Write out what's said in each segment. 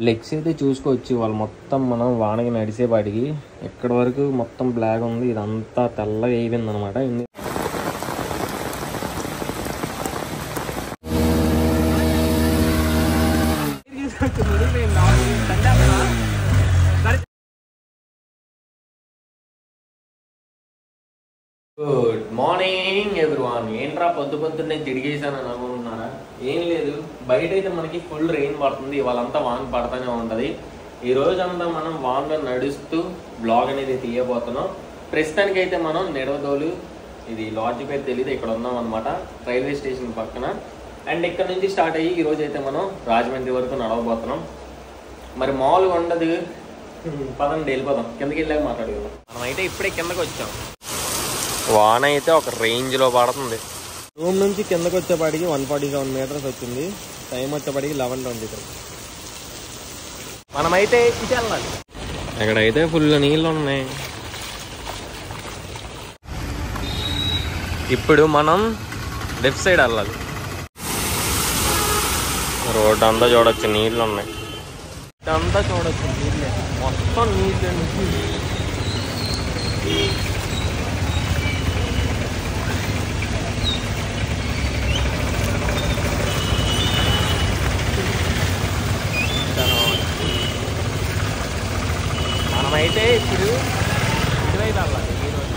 Legs అయితే చూసుకోవచ్చు. వాళ్ళు మొత్తం మనం వానకి నడిసేపాటికి ఎక్కడి వరకు మొత్తం బ్లాక్ ఉంది, ఇదంతా తెల్లగా అయిపోయింది అనమాట. Good morning everyone. ఏంట్రా పొద్దున్నే తిరిగేసాను అనుకుంటున్నారా? ఏం లేదు, బయట అయితే మనకి ఫుల్ రెయిన్ పడుతుంది. ఇవాళంతా వాన పడతానే ఉంటుంది. ఈ రోజంతా మనం వానలో నడుస్తూ బ్లాగ్ అనేది తీయబోతున్నాం. ప్రస్తుతానికి అయితే మనం నిడవదోలు, ఇది లాడ్జ్ పేరు తెలియదు, ఇక్కడ ఉన్నాం అనమాట, రైల్వే స్టేషన్ పక్కన. అండ్ ఇక్కడ నుంచి స్టార్ట్ అయ్యి ఈరోజు అయితే మనం రాజమండ్రి వరకు నడవబోతున్నాం. మరి మామూలుగా ఉండదు, పదండి వెళ్ళిపోదాం, కిందకి వెళ్ళాక మాట్లాడుకుందాం. మనం అయితే ఇప్పుడే కిందకి వచ్చాం. వాన అయితే ఒక రేంజ్లో పడుతుంది. రూమ్ నుంచి కిందకి వచ్చేపాటికి 147 మీటర్స్ వచ్చింది. టైం వచ్చేపాటికి 11:23. మనమైతే ఇటు వెళ్ళాలి. ఎక్కడైతే ఫుల్ నీళ్ళు ఉన్నాయి. ఇప్పుడు మనం లెఫ్ట్ సైడ్ వెళ్ళాలి. రోడ్డు అంతా చూడొచ్చు, నీళ్ళు ఉన్నాయి. ఇదంతా చూడొచ్చు, నీళ్ళే, మొత్తం నీళ్ళు. మనమైతే ఇప్పుడు ఇటువైపు వెళ్ళాలి. ఈ రోజు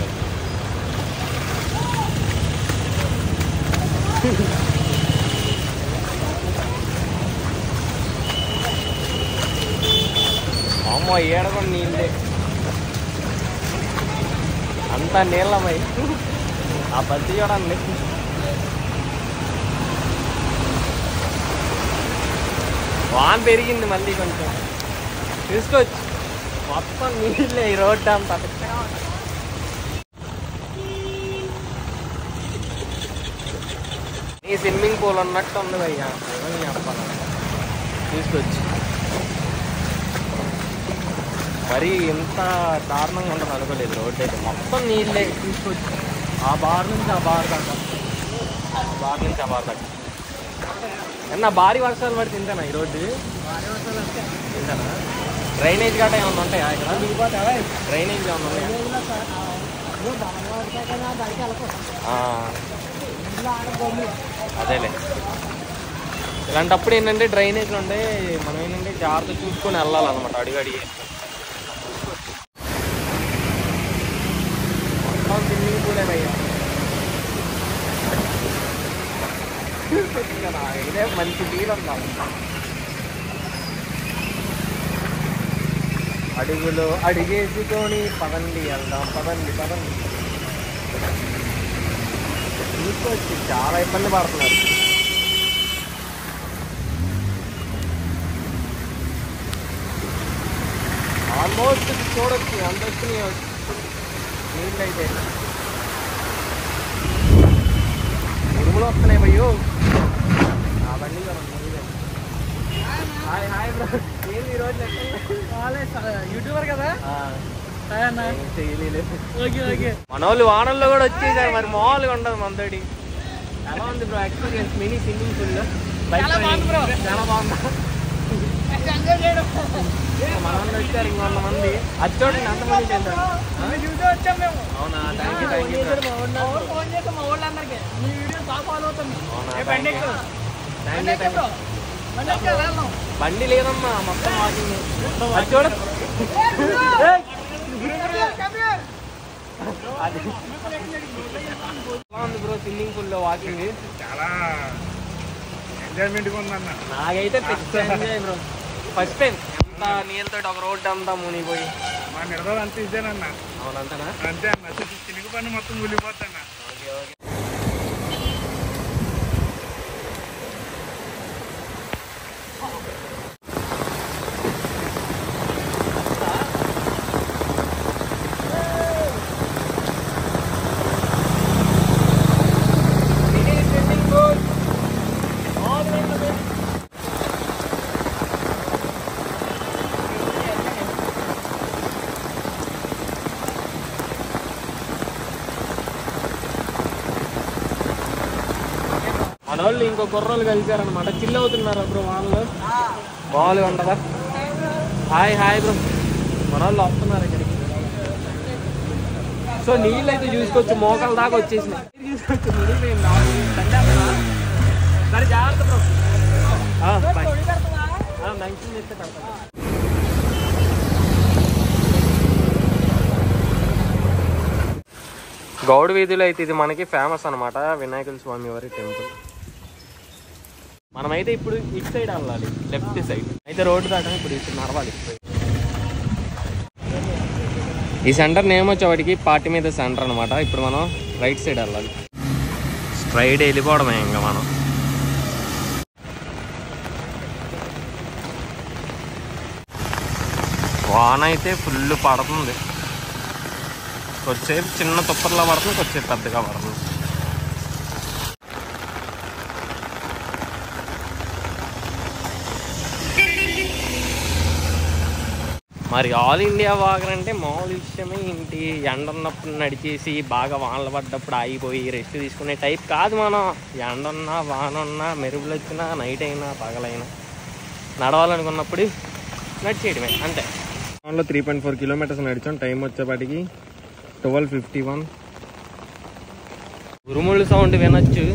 అమ్మో, ఏడకుండా నీళ్ళే, అంతా నీళ్ళమై. ఆ బస్సు చూడండి, వాన పెరిగింది మళ్ళీ కొంచెం, చూసుకోవచ్చు. మొత్తం నీళ్ళే, ఈ రోడ్డు అంతా. ఈ స్విమ్మింగ్ పూల్ ఉన్నట్టు ఉంది భయ్యా, చెప్పాలి. చూసుకోవచ్చు, మరి ఇంత దారుణంగా ఉండదు అనుకోలేదు. రోడ్డు అయితే మొత్తం నీళ్ళే, చూసుకోవచ్చు. ఆ బార్ నుంచి ఆ బార్ దాకా, ఆ బార్ నుంచి ఆ బార్ దాకా. అన్న భారీ వర్షాలు పడి తింటానా ఈ రోడ్డు? తింటానా? డ్రైనేజ్ గట్రా ఏమన్నా ఉంటాయా ఇక్కడ? డ్రైనేజ్ ఏమన్నా ఉన్నాయా? అదేలే, ఇలాంటప్పుడు ఏంటంటే డ్రైనేజ్లు ఉంటే మనం ఏంటంటే జాగ్రత్త చూసుకొని వెళ్ళాలన్నమాట, అడుగు అడిగి. మొత్తం స్విమ్మింగ్ పూలే భయ్యా. ఇదే మంచి ఫీల్ ఉంటాం. అడుగులో అడిగేసుకొని పదండి వెళ్దాం, పదండి పదండి. చూసుకోవచ్చు, చాలా ఇబ్బంది పడుతున్నారు. ఆల్మోస్ట్ చూడొచ్చు, అంత వచ్చినాయి నీళ్ళు అయితే. ఉరుములు వస్తున్నాయి భయ్యో. ఆ బండి హాయ్ హాయ్ బ్రో. ఏంది ఈరోజు యూట్యూబర్ కదా? మన వాళ్ళు వానల్లో కూడా వచ్చేసారు, మరి మామూలుగా ఉండదు మనతోటి. ఎలా ఉంది bro experience mini swimming pool లో? చాలా బాగుంది. మన వాళ్ళు వచ్చారు ఇంకొంత మంది, అది చూడండి ఎంతమంది చేశారు. అవునా, థ్యాంక్ యూ థ్యాంక్ యూ. బండి లేదమ్మా, మొత్తం వాకింగ్. అది చూడ, ఎలా ఉంది బ్రో స్విమ్మింగ్ పూల్ లో వాకింగ్? చాలా ఎంజాయ్మెంట్గా ఉందన్న. నాకైతే ఎంజాయ్ బ్రో. ఫస్ట్ టైం ఎంత నీళ్ళతో ఒక రోడ్డు అంతా మునిగిపోయి. మా నిర్వహణ అంత ఇదేనన్న. అవునంతనా? అంతే అన్న, చినుకు పని మొత్తం కూలిపోతాన్న. Okay okay. మన వాళ్ళు ఇంకో కుర్రోళ్ళు కలిసారనమాట, చిల్ అవుతున్నారు అప్పుడు వాళ్ళు. మామూలుగా ఉంటుందా? హాయ్ హాయ్ బ్రో, మన వాళ్ళు వస్తున్నారు ఇక్కడికి. సో నీళ్ళు అయితే చూసుకోవచ్చు, మోకాల దాకా వచ్చేసినాయి. చూసుకోవచ్చు సరే జాగ్రత్త బ్రో. మెన్షన్ చేస్తే పెడతా. గౌడ వీధిలో అయితే ఇది మనకి ఫేమస్ అనమాట, వినాయకుల స్వామి వారి టెంపుల్. మనమైతే ఇప్పుడు ఇటు సైడ్ వెళ్ళాలి, లెఫ్ట్ సైడ్ అయితే రోడ్డు దాకా ఇప్పుడు ఇటు నడవాలి. ఈ సెంటర్ నేమ్ వచ్చేవాడికి పార్టీ మీద సెంటర్ అనమాట. ఇప్పుడు మనం రైట్ సైడ్ వెళ్ళాలి, స్ట్రైట్ వెళ్ళిపోవడమే ఇంకా మనం. వాన అయితే ఫుల్ పడుతుంది, కొద్దిసేపు చిన్న తుప్పర్లా పడుతుంది, కొద్దిసేపు పెద్దగా పడుతుంది. మరి ఆల్ ఇండియా వాగర్ అంటే మామూలు విషయమే ఏంటి? ఎండ ఉన్నప్పుడు నడిచేసి బాగా వానలు పడ్డప్పుడు ఆగిపోయి రెస్ట్ తీసుకునే టైప్ కాదు మనం. ఎండ ఉన్నా వాన ఉన్నా మెరుపులు వచ్చినా నైట్ అయినా పగలైనా నడవాలనుకున్నప్పుడు నడిచేయడమే అంతే. 3.4 కిలోమీటర్స్ నడిచాం. టైం వచ్చేపాటికి 12:51. ఉరుములు సౌండ్ వినొచ్చు.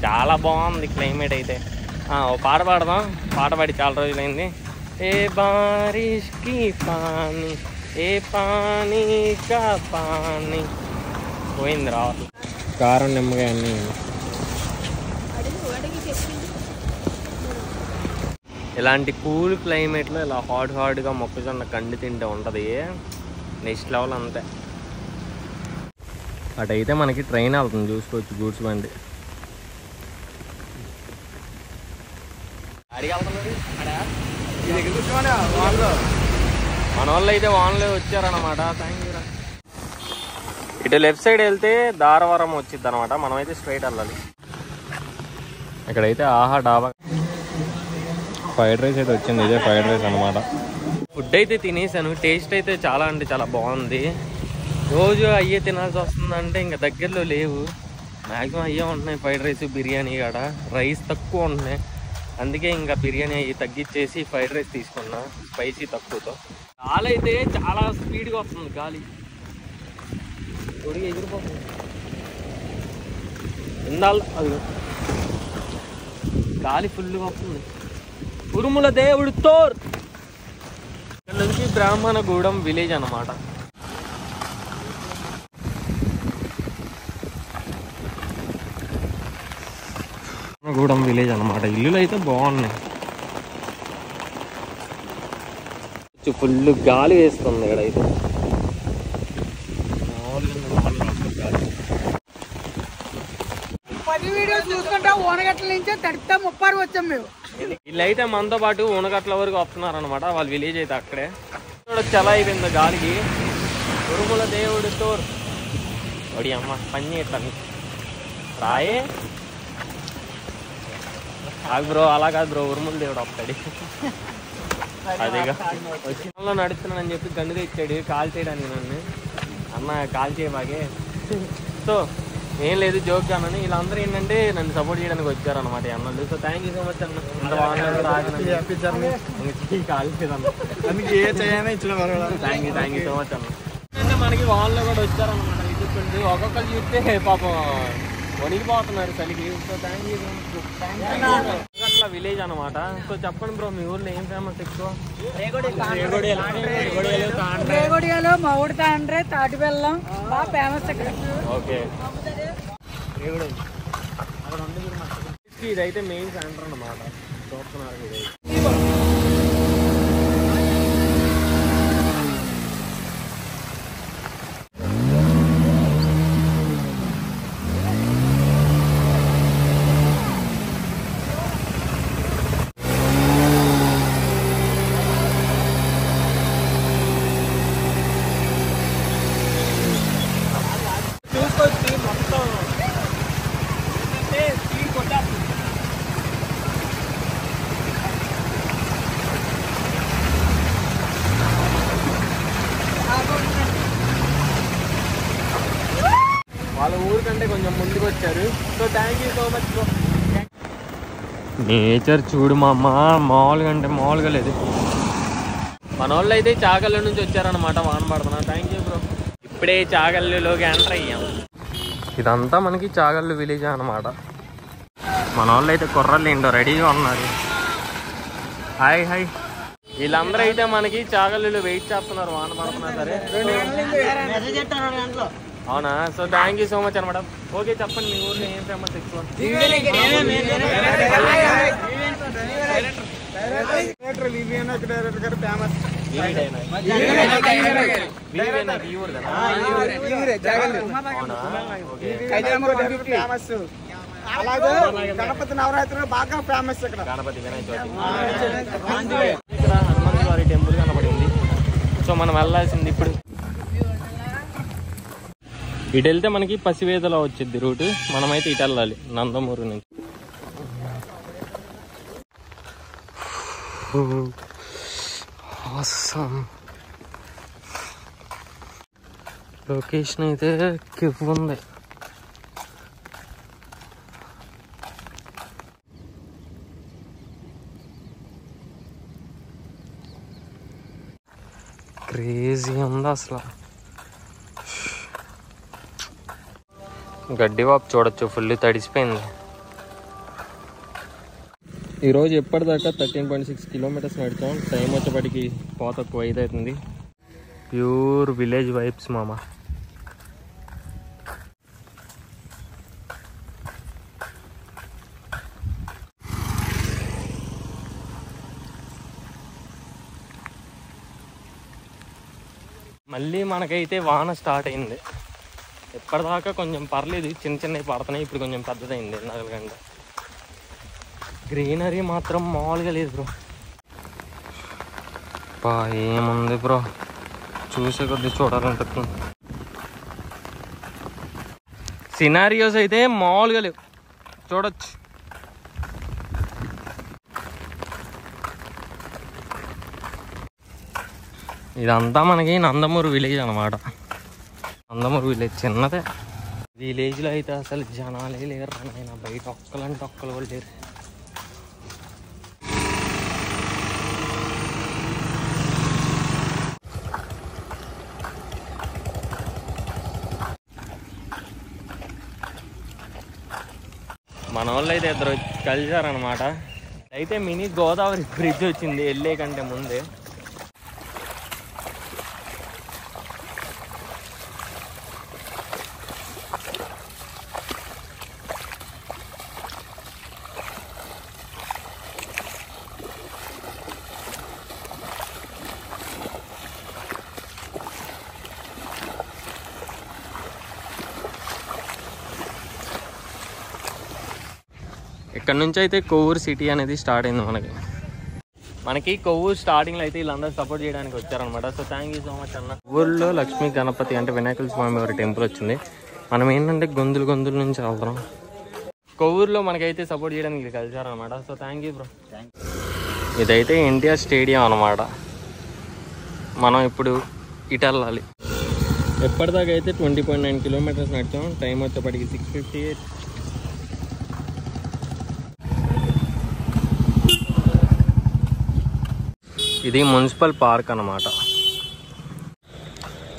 చాలా బాగుంది క్లైమేట్ అయితే. ఓ పాట పాడదాం, పాట పాడి చాలా రోజులైంది. ఏ బారిష్ కి పానీ, ఏ పానీ కా పానీ. పోయింది రావాలి కారం నిమ్మకాయ అన్నీ. ఇలాంటి కూల్ క్లైమేట్లో ఇలా హాట్గా మొక్కజొన్న కండి తింటే ఉంటుంది నెక్స్ట్ లెవెల్ అంతే. అటైతే మనకి ట్రైన్ వెళ్తుంది చూసుకోవచ్చు, గూడ్స్ బండి. మన వాళ్ళు అయితే వాన్లో వచ్చారనమాట. Thank you. ఇటు లెఫ్ట్ సైడ్ వెళ్తే దారవరం వచ్చింది అనమాట. మనమైతే స్ట్రైట్ వెళ్ళాలి. ఇక్కడైతే ఆహా డాబా ఫ్రైడ్ రైస్ అయితే వచ్చింది. ఇదే ఫ్రైడ్ రైస్ అనమాట. ఫుడ్ అయితే తినేసాను, టేస్ట్ అయితే చాలా అంటే చాలా బాగుంది. రోజు అయ్యే తినాల్సి వస్తుందంటే ఇంకా దగ్గరలో లేవు. మ్యాక్సిమం అయ్యే ఉంటున్నాయి ఫ్రైడ్ రైస్, బిర్యానీ కాడ రైస్ తక్కువ ఉంటున్నాయి. అందుకే ఇంకా బిర్యానీ అవి తగ్గించేసి ఫ్రైడ్ రైస్ తీసుకున్నా, స్పైసీ తక్కువతో. గాలి అయితే చాలా స్పీడ్గా వస్తుంది, గాలి కొడిగా ఎగిరిపోతుంది. ఇందాలు అది గాలి ఫుల్గా వస్తుంది. ఉరుముల దేవుడు తోర్. ఇక్కడ నుంచి బ్రాహ్మణగూడెం విలేజ్ అన్నమాట. గూడెం విలేజ్ అనమాట. ఇల్లులు అయితే బాగున్నాయి. ఫుల్ గాలి వేస్తుంది ఇక్కడైతే. వీళ్ళైతే మనతో పాటు ఓనగట్ల వరకు వస్తున్నారు అనమాట. వాళ్ళ విలేజ్ అయితే అక్కడే. చాలా అయిపోయింది గాలికి. ఉరుముల దేవుడు తోర్. ఒడి అమ్మ పని చేస్తాను రాయే బ్రో. అలా కాదు బ్రో, ఉరుముల దేవుడు వస్తాడు. అదేగా వచ్చిన నడుస్తున్నానని చెప్పి గన్నుగా ఇచ్చాడు కాల్ చేయడానికి నన్ను. అన్న కాల్ చేయబాగే. సో ఏం లేదు, జోక్ గానని. వీళ్ళందరూ ఏంటంటే నన్ను సపోర్ట్ చేయడానికి వచ్చారు అనమాట అన్నలు. So thank you so much అన్న. ఇంత బాగున్నా కాల్ చేయదన్న. థ్యాంక్ యూ సో మచ్ అన్న. అంటే మనకి వాళ్ళు కూడా వచ్చారనమాట. చూసుకోండి, ఒక్కొక్కరు చూస్తే పాపం వణిగిపోతున్నారు చలికి. So thank you so much. అట్లా విలేజ్ అనమాట. సో చెప్పండి బ్రో, మీ ఊర్లో ఏం ఫేమస్ ఎక్కువ? రేగొడియాలో మౌడి తాండ్రే తాటి బెల్లం బాగా ఫేమస్ ఇక్కడ. ఓకే, ఇదైతే మెయిన్ సెంటర్ అన్నమాట. చూస్తున్నారు ఇది. చూసుకొచ్చి మొత్తం స్పీడ్ కొట్టేస్తుంది. వాళ్ళ ఊరికంటే కొంచెం ముందుకు వచ్చారు. So thank you so much bro. Nature చూడు మా అమ్మ, మామూలుగా అంటే మామూలుగా లేదు. మన వాళ్ళు అయితే చాగల్లు నుంచి వచ్చారనమాట, వాన పడుతున్నా. Thank you bro. ఇప్పుడే చాగల్లులోకి ఎంటర్ అయ్యాం. ఇదంతా మనకి చాగల్లు విలేజ్ అనమాట. మన వాళ్ళు అయితే కుర్రలు ఏంటో రెడీగా ఉన్నారు. Hi hi. వీళ్ళందరూ అయితే మనకి చాగల్లులో వెయిట్ చేస్తున్నారు, వాన పడుతున్నా సరే. అవునా? So thank you so much అనమాట. ఓకే చెప్పండి, మీ ఊర్లో ఏం ఫేమస్ ఎక్కువ? అలాగే గణపతి నవరాత్రులు బాగా ఫేమస్ ఇక్కడ. గణపతి వినాయక చవితి ఇక్కడ హనుమంతు వారి టెంపుల్ కనబడింది. సో మనం వెళ్ళాల్సింది ఇప్పుడు. ఇటు వెళ్తే మనకి పసివేదలో వచ్చింది రూట్. మనమైతే ఇటు వెళ్ళాలి నందమూరు నుంచి. లొకేషన్ అయితే కిఫ్ ఉంది. క్రేజీ ఉంది అసలు. గడ్డి వాపు చూడొచ్చు, ఫుల్ తడిసిపోయింది. ఈరోజు ఎప్పటిదాకా 13.6 కిలోమీటర్స్ నడిచాం. టైం వచ్చేప్పటికి తక్కువ 5 అవుతుంది. ప్యూర్ విలేజ్ వైబ్స్ మామ. మళ్ళీ మనకైతే వాన స్టార్ట్ అయింది. ఎప్పటిదాకా కొంచెం పర్లేదు, చిన్న చిన్నవి పడుతున్నాయి. ఇప్పుడు కొంచెం పెద్దదైంది నగలగంట. గ్రీనరీ మాత్రం మామూలుగా లేదు బ్రో. బా ఏముంది బ్రో, చూసే కొద్ది చూడాలంటుంది. సినారియోస్ అయితే మామూలుగా లేవు, చూడొచ్చు. ఇదంతా మనకి నందమూరు విలేజ్ అనమాట. నందమూరు విలేజ్ చిన్నదే. విలేజ్లో అయితే అసలు జనాలే లేరు. నాయన బయట ఒక్కలంటే ఒక్కలు కూడా లేరు. మన వాళ్ళు అయితే ఇద్దరు కలిసారనమాట. అయితే మినీ గోదావరి బ్రిడ్జ్ వచ్చింది వెళ్ళే కంటే ముందే. ఇక్కడ నుంచి అయితే కొవ్వూరు సిటీ అనేది స్టార్ట్ అయింది మనకి కొవ్వూరు స్టార్టింగ్లో అయితే వీళ్ళందరూ సపోర్ట్ చేయడానికి వచ్చారనమాట. So thank you so much అన్న. ఊళ్ళో లక్ష్మీ గణపతి అంటే వినాయకుల స్వామి వారి టెంపుల్ వచ్చింది. మనం ఏంటంటే గొంతుల నుంచి వెళ్తాం. కొవ్వూరులో మనకైతే సపోర్ట్ చేయడానికి కలిసారనమాట. So thank you bro. ఇదైతే ఎన్టీఆర్ స్టేడియం అనమాట. మనం ఇప్పుడు ఇటు వెళ్ళాలి. ఎప్పటిదాకా అయితే 20.9 కిలోమీటర్స్ నడిచాం. టైం వచ్చేప్పటికి 6:58. ఇది మున్సిపల్ పార్క్ అన్నమాట.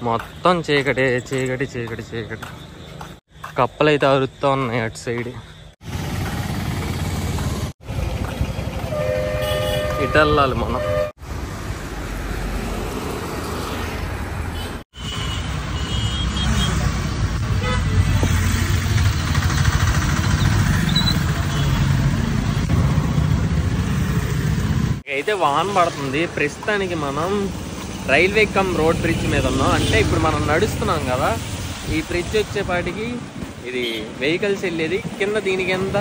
మొత్తం చీకటి చీకటి చీకటి చీకటి. కప్పలు అయితే అరుస్తూ ఉన్నాయి అటు సైడ్. ఇటు వెళ్ళాలి మనం. అయితే వాన పడుతుంది. ప్రస్తుతానికి మనం రైల్వే కమ్ రోడ్ బ్రిడ్జ్ మీద ఉన్నాం. అంటే ఇప్పుడు మనం నడుస్తున్నాం కదా, ఈ బ్రిడ్జ్ వచ్చేపాటికి ఇది వెహికల్స్ వెళ్ళేది కింద. దీని కింద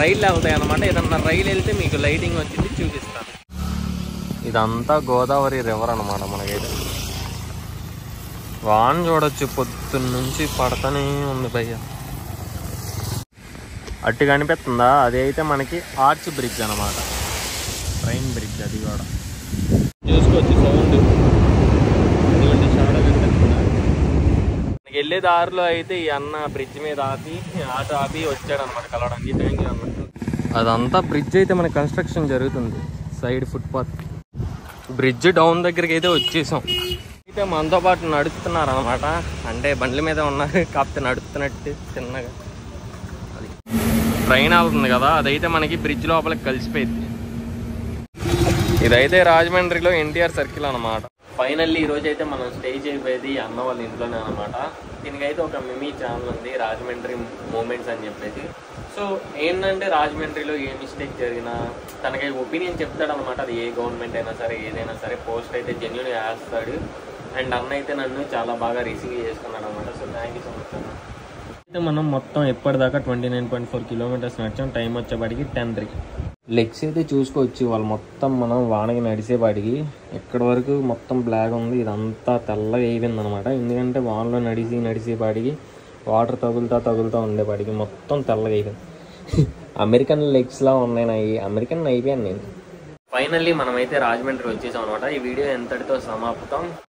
రైళ్ళు వెళ్తాయి అన్నమాట. ఏదన్నా రైలు వెళ్తే మీకు లైటింగ్ వచ్చింది చూపిస్తాను. ఇదంతా గోదావరి రివర్ అనమాట. మనకైతే వాన చూడొచ్చు, పొద్దున్న నుంచి పడతానే ఉంది భయ్య. అట్టు కనిపిస్తుందా? అది అయితే మనకి ఆర్చ్ బ్రిడ్జ్ అనమాట, ట్రైన్ బ్రిడ్జ్. అది కూడా చూసుకోవచ్చు సౌండ్. వెళ్ళే దారిలో అయితే ఈ అన్న బ్రిడ్జ్ మీద ఆటో ఆపి వచ్చాడు అనమాట కలవడానికి. థ్యాంక్ యూ అన్న. అదంతా బ్రిడ్జ్ అయితే మన కన్స్ట్రక్షన్ జరుగుతుంది, సైడ్ ఫుట్పాత్. బ్రిడ్జ్ డౌన్ దగ్గరికి అయితే వచ్చేసాం. అయితే మనతో పాటు నడుస్తున్నారు అనమాట, అంటే బండ్ల మీద ఉన్నారు కాకపోతే నడుస్తున్నట్టు చిన్నగా. అది ట్రైన్ అవుతుంది కదా, అదైతే మనకి బ్రిడ్జ్ లోపలికి కలిసిపోయింది. ఇదైతే రాజమండ్రిలో ఎన్టీఆర్ సర్కిల్ అనమాట. ఫైనల్లీ ఈరోజు అయితే మనం స్టే చేయబోయేది అన్న వాళ్ళ ఇంట్లోనే అనమాట. దీనికైతే ఒక మినీ ఛానల్ ఉంది, రాజమండ్రి మూమెంట్స్ అని చెప్పేసి. సో ఏంటంటే రాజమండ్రిలో ఏ మిస్టేక్ జరిగినా తనకి ఒపీనియన్ చెప్తాడనమాట. అది ఏ గవర్నమెంట్ అయినా సరే ఏదైనా సరే పోస్ట్ అయితే జెన్యూన్గా వేస్తాడు. అండ్ అన్న అయితే నన్ను చాలా బాగా రిసీవ్ చేసుకున్నాడు అనమాట. So thank you so much అన్న. అయితే మనం మొత్తం ఎప్పటిదాకా 29.4 కిలోమీటర్స్ నడిచాం. టైం వచ్చేపాటికి 10:03. లెగ్స్ అయితే చూసుకోవచ్చు, వాళ్ళు మొత్తం మనం వానకి నడిచేపాటికి ఎక్కడి వరకు మొత్తం బ్లాక్ ఉంది, ఇదంతా తెల్లగా అయిపోయింది అనమాట. ఎందుకంటే వానలో నడిచేపాటికి వాటర్ తగులుతా ఉండేపాటికి మొత్తం తెల్లగా అయిపోయింది. అమెరికన్ లెగ్స్లా ఉన్నాయి, అమెరికన్ అయిపోయాను నేను. ఫైనల్లీ మనమైతే రాజమండ్రి వచ్చేసాం అనమాట. ఈ వీడియో ఎంతటితో సమాప్తం.